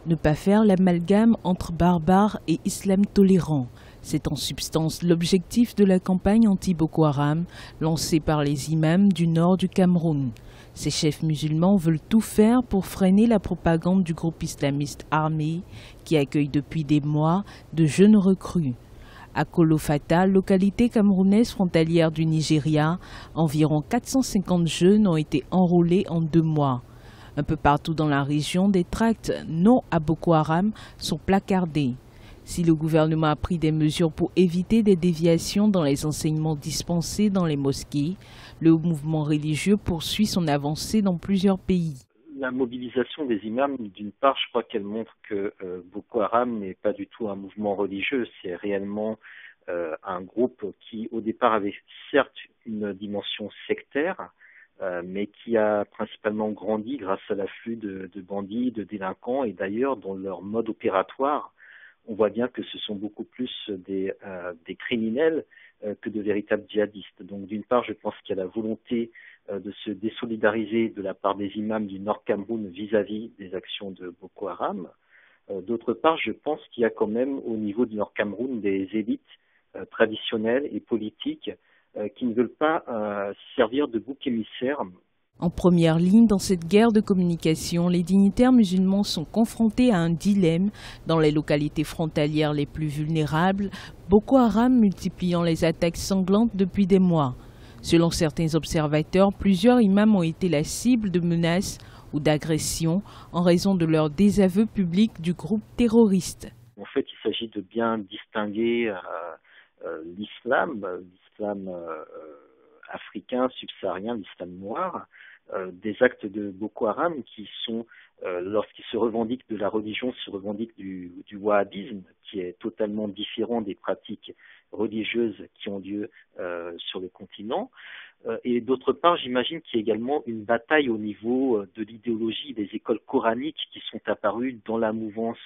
Ne pas faire l'amalgame entre barbare et islam tolérant. C'est en substance l'objectif de la campagne anti-Boko Haram lancée par les imams du nord du Cameroun. Ces chefs musulmans veulent tout faire pour freiner la propagande du groupe islamiste armé qui accueille depuis des mois de jeunes recrues. À Kolofata, localité camerounaise frontalière du Nigeria, environ 450 jeunes ont été enrôlés en 2 mois. Un peu partout dans la région, des tracts non à Boko Haram sont placardés. Si le gouvernement a pris des mesures pour éviter des déviations dans les enseignements dispensés dans les mosquées, le mouvement religieux poursuit son avancée dans plusieurs pays. La mobilisation des imams, d'une part, je crois qu'elle montre que Boko Haram n'est pas du tout un mouvement religieux, c'est réellement un groupe qui, au départ, avait certes une dimension sectaire, mais qui a principalement grandi grâce à l'afflux de bandits, de délinquants, et d'ailleurs, dans leur mode opératoire, on voit bien que ce sont beaucoup plus des criminels que de véritables djihadistes. Donc d'une part, je pense qu'il y a la volonté de se désolidariser de la part des imams du Nord Cameroun vis-à-vis des actions de Boko Haram. D'autre part, je pense qu'il y a quand même au niveau du Nord Cameroun des élites traditionnelles et politiques qui ne veulent pas servir de bouc émissaire. En première ligne dans cette guerre de communication, les dignitaires musulmans sont confrontés à un dilemme dans les localités frontalières les plus vulnérables, Boko Haram multipliant les attaques sanglantes depuis des mois. Selon certains observateurs, plusieurs imams ont été la cible de menaces ou d'agressions en raison de leur désaveu public du groupe terroriste. En fait, il s'agit de bien distinguer l'islam africain, subsaharien, l'islam noir, des actes de Boko Haram qui sont, lorsqu'ils se revendiquent de la religion, se revendiquent du wahhabisme, qui est totalement différent des pratiques religieuses qui ont lieu sur le continent. Et d'autre part, j'imagine qu'il y a également une bataille au niveau de l'idéologie des écoles coraniques qui sont apparues dans la mouvance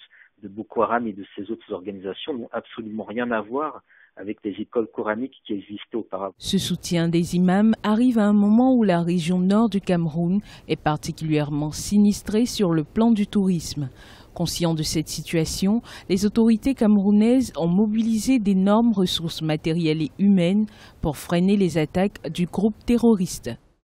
de Boko Haram et de ces autres organisations, n'ont absolument rien à voir avec les écoles coraniques qui existaient auparavant. Ce soutien des imams arrive à un moment où la région nord du Cameroun est particulièrement sinistrée sur le plan du tourisme. Conscients de cette situation, les autorités camerounaises ont mobilisé d'énormes ressources matérielles et humaines pour freiner les attaques du groupe terroriste.